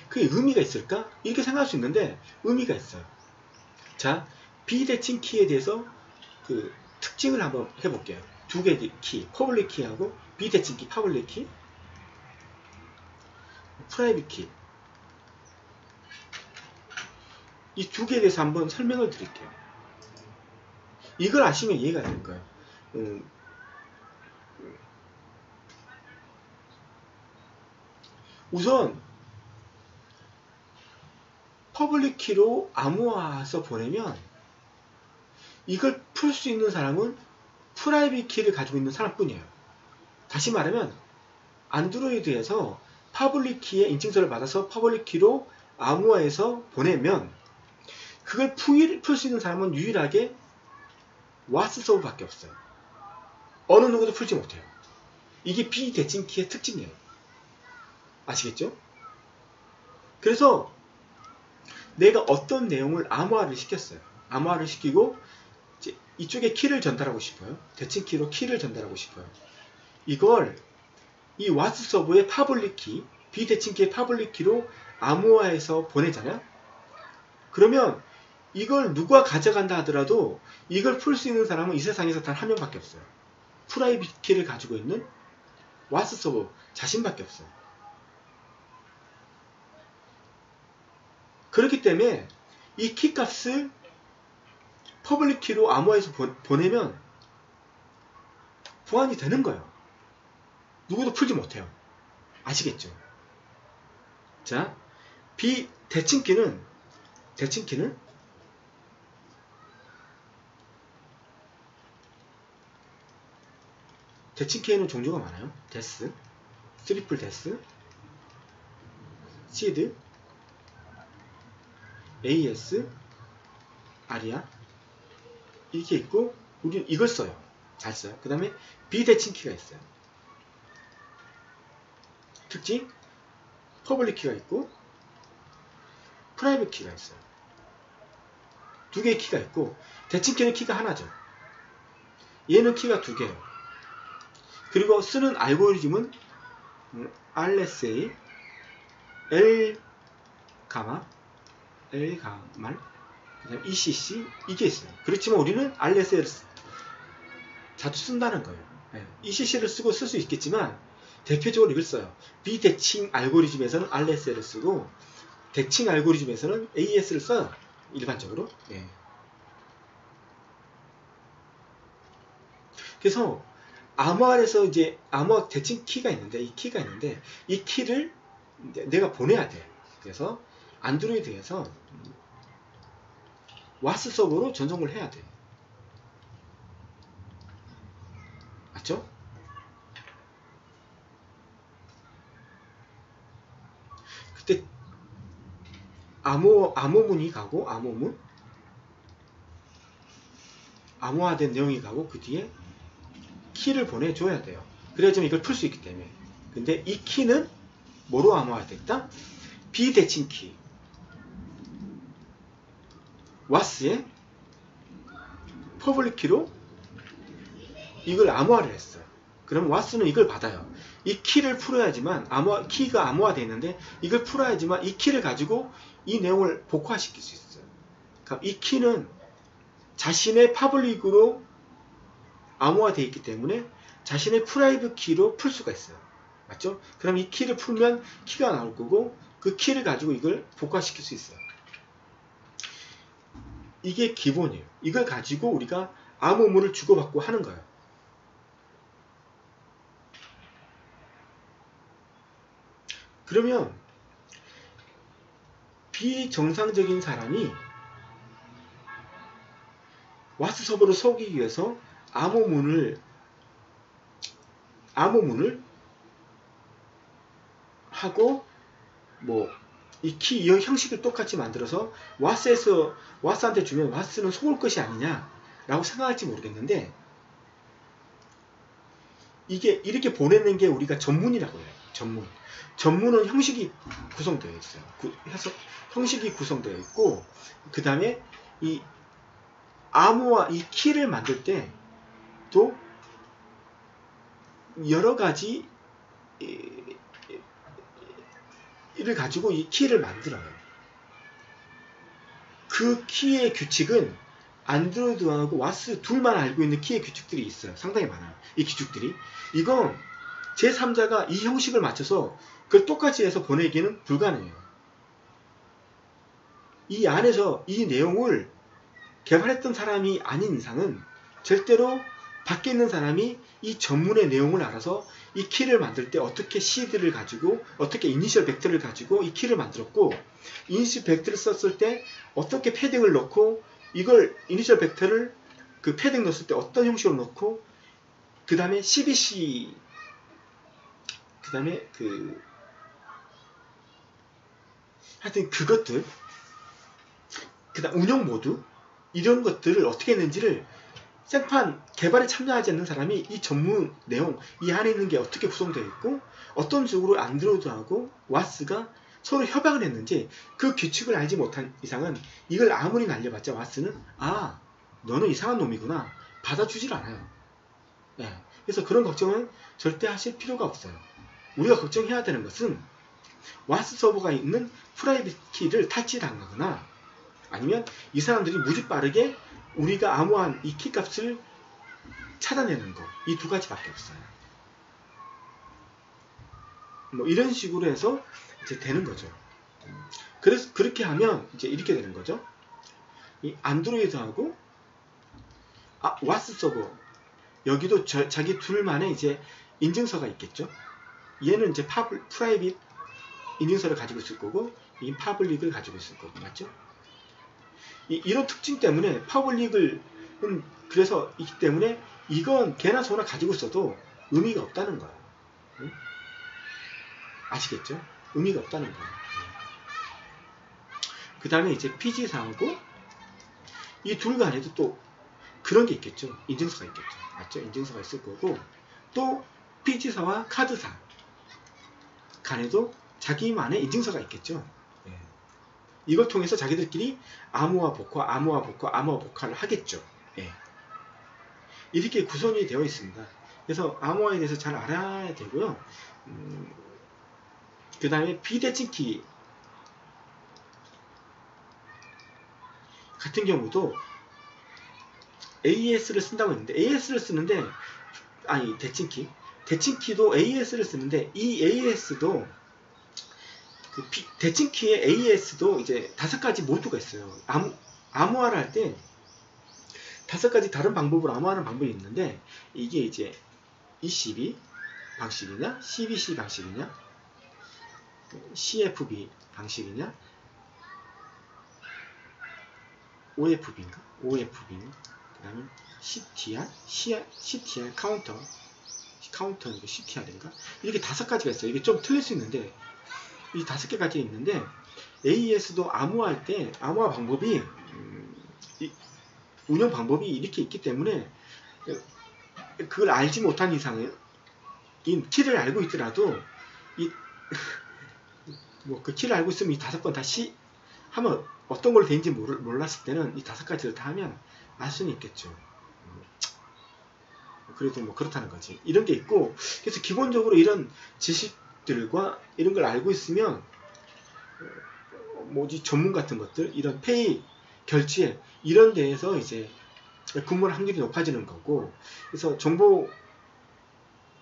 그게 의미가 있을까? 이렇게 생각할 수 있는데 의미가 있어요. 자, 비대칭 키에 대해서 그 특징을 한번 해볼게요. 두 개의 키, 퍼블릭 키하고 비대칭 키, 파블릭 키, 프라이빗 키. 이 두 개에 대해서 한번 설명을 드릴게요. 이걸 아시면 이해가 될 거예요. 우선 퍼블릭 키로 암호화해서 보내면 이걸 풀 수 있는 사람은 프라이빗 키를 가지고 있는 사람뿐이에요. 다시 말하면 안드로이드에서 퍼블릭 키의 인증서를 받아서 퍼블릭 키로 암호화해서 보내면 그걸 풀 수 있는 사람은 유일하게 와스 서버밖에 없어요. 어느 누구도 풀지 못해요. 이게 비대칭 키의 특징이에요. 아시겠죠? 그래서 내가 어떤 내용을 암호화를 시켰어요. 암호화를 시키고 이제 이쪽에 키를 전달하고 싶어요. 대칭 키로 키를 전달하고 싶어요. 이걸 이 와스 서버의 퍼블릭 키, 비대칭 키의 퍼블릭 키로 암호화해서 보내잖아요. 그러면 이걸 누가 가져간다 하더라도 이걸 풀 수 있는 사람은 이 세상에서 단 한 명밖에 없어요. 프라이빗 키를 가지고 있는 와스 서버 자신밖에 없어요. 그렇기 때문에 이 키값을 퍼블릭 키로 암호화해서 보내면 보안이 되는 거예요. 누구도 풀지 못해요. 아시겠죠? 자, 대칭 키는 종류가 많아요. 데스, 트리플 데스, 시드, AS, 아리아 이렇게 있고, 우리는 이걸 써요. 잘 써요. 그 다음에 비대칭 키가 있어요. 특징, 퍼블릭 키가 있고 프라이빗 키가 있어요. 두 개의 키가 있고, 대칭 키는 키가 하나죠. 얘는 키가 두 개예요. 그리고 쓰는 알고리즘은 RSA, L, L, 그다음 ECC 이게 있어요. 그렇지만 우리는 RSA를 자주 쓴다는 거예요. ECC를 쓰고 쓸 수 있겠지만 대표적으로 이걸 써요. 비대칭 알고리즘에서는 RSA를 쓰고, 대칭 알고리즘에서는 AES를 써요. 일반적으로. 그래서 암호화에서 이제 암호화 대칭 키가 있는데, 이 키가 있는데, 이 키를 내가 보내야 돼. 그래서 안드로이드에서 와스 서버로 전송을 해야 돼. 맞죠? 그때 암호문이 가고, 암호화된 내용이 가고, 그 뒤에 키를 보내줘야 돼요. 그래야지만 이걸 풀 수 있기 때문에. 근데 이 키는 뭐로 암호화됐다? 비대칭 키. 와스의 퍼블릭 키로 이걸 암호화를 했어요. 그럼 와스는 이걸 받아요. 이 키를 풀어야지만, 키가 암호화되어 있는데, 이걸 풀어야지만 이 키를 가지고 이 내용을 복화시킬 수 있어요. 그럼 이 키는 자신의 퍼블릭으로 암호화되어 있기 때문에 자신의 프라이빗 키로 풀 수가 있어요. 맞죠? 그럼 이 키를 풀면 키가 나올 거고, 그 키를 가지고 이걸 복화시킬 수 있어요. 이게 기본이에요. 이걸 가지고 우리가 암호문을 주고받고 하는 거예요. 그러면 비정상적인 사람이 와스 서버를 속이기 위해서 암호문을 하고, 뭐 이 키 형식을 똑같이 만들어서 와스한테 주면 와스는 속을 것이 아니냐 라고 생각할지 모르겠는데, 이게 이렇게 보내는 게 우리가 전문이라고 해요. 전문은 형식이 구성되어 있어요. 형식이 구성되어 있고, 그 다음에 이 암호화, 이 키를 만들 때 또 여러 가지 이를 가지고 이 키를 만들어요. 그 키의 규칙은 안드로이드하고 와스 둘만 알고 있는 키의 규칙들이 있어요. 상당히 많아요. 이 규칙들이. 이건 제3자가 이 형식을 맞춰서 그걸 똑같이 해서 보내기는 불가능해요. 이 안에서 이 내용을 개발했던 사람이 아닌 이상은 절대로 밖에 있는 사람이 이 전문의 내용을 알아서 이 키를 만들 때 어떻게 시드를 가지고, 어떻게 이니셜 벡터를 가지고 이 키를 만들었고, 이니셜 벡터를 썼을 때 어떻게 패딩을 넣고, 이걸 이니셜 벡터를 그 패딩 넣었을 때 어떤 형식으로 넣고, 그 다음에 CBC, 그 다음에 하여튼 그것들, 그 다음 운영 모드, 이런 것들을 어떻게 했는지를 생판 개발에 참여하지 않는 사람이 이 전문 내용, 이 안에 있는 게 어떻게 구성되어 있고, 어떤 식으로 안드로이드하고 와스가 서로 협약을 했는지 그 규칙을 알지 못한 이상은 이걸 아무리 날려봤자 와스는 너는 이상한 놈이구나 받아주질 않아요. 네. 그래서 그런 걱정은 절대 하실 필요가 없어요. 우리가 걱정해야 되는 것은 와스 서버가 있는 프라이빗 키를 탈취당하거나, 아니면 이 사람들이 무지 빠르게 우리가 암호한 이 키값을 찾아내는 거, 이 두 가지밖에 없어요. 뭐 이런 식으로 해서 이제 되는 거죠. 그래서 그렇게 하면 이제 이렇게 되는 거죠. 이 안드로이드하고 와스 서버, 여기도 자기 둘만의 이제 인증서가 있겠죠. 얘는 이제 프라이빗 인증서를 가지고 있을 거고, 이 퍼블릭을 가지고 있을 거고, 맞죠? 이런 특징 때문에 퍼블릭은 그래서 있기 때문에 이건 개나 소나 가지고 있어도 의미가 없다는 거예요. 응? 아시겠죠? 의미가 없다는 거예요. 그 다음에 이제 PG사하고 이 둘 간에도 또 그런 게 있겠죠. 인증서가 있겠죠. 맞죠? 인증서가 있을 거고, 또 PG사와 카드사 간에도 자기만의 인증서가 있겠죠. 이걸 통해서 자기들끼리 암호화 복화를 하겠죠. 이렇게 구성이 되어 있습니다. 그래서 암호화에 대해서 잘 알아야 되고요. 그 다음에 비대칭키 같은 경우도 AES를 쓴다고 했는데, AES를 쓰는데, 대칭키도 AES를 쓰는데, 이 AES도 대칭키의 AES도 이제 5가지 모드가 있어요. 암호화를 할 때 5가지 다른 방법으로 암호화하는 방법이 있는데, 이게 이제 ECB 방식이냐, CBC 방식이냐, CFB 방식이냐, OFB인가? OFB. 그 다음에 CTR, CTR 카운터니까 CTR인가? 이렇게 5가지가 있어요. 이게 좀 틀릴 수 있는데, 이 5개까지 있는데, AES도 암호화할 때, 암호화 방법이, 운영 방법이 이렇게 있기 때문에, 그걸 알지 못한 이상은, 이 키를 알고 있더라도, 그 키를 알고 있으면 이 5번 다시 하면 어떤 걸로 되는지 몰랐을 때는 이 5가지를 다 하면 알 수는 있겠죠. 그래도 뭐 그렇다는 거지. 이런 게 있고, 그래서 기본적으로 이런 지식들과 이런 걸 알고 있으면, 전문 같은 것들, 이런 페이, 결제, 이런 데에서 이제 근무할 확률이 높아지는 거고, 그래서 정보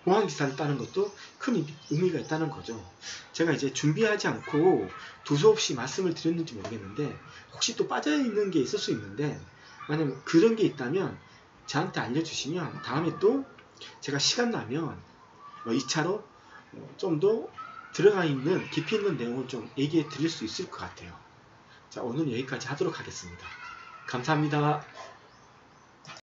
보안 기사를 따는 것도 큰 의미가 있다는 거죠. 제가 이제 준비하지 않고 두서없이 말씀을 드렸는지 모르겠는데, 혹시 또 빠져있는 게 있을 수 있는데, 만약 그런 게 있다면 저한테 알려주시면 다음에 또 제가 시간 나면 2차로 좀 더 들어가 있는 깊이 있는 내용을 좀 얘기해 드릴 수 있을 것 같아요. 자, 오늘 여기까지 하도록 하겠습니다. 감사합니다.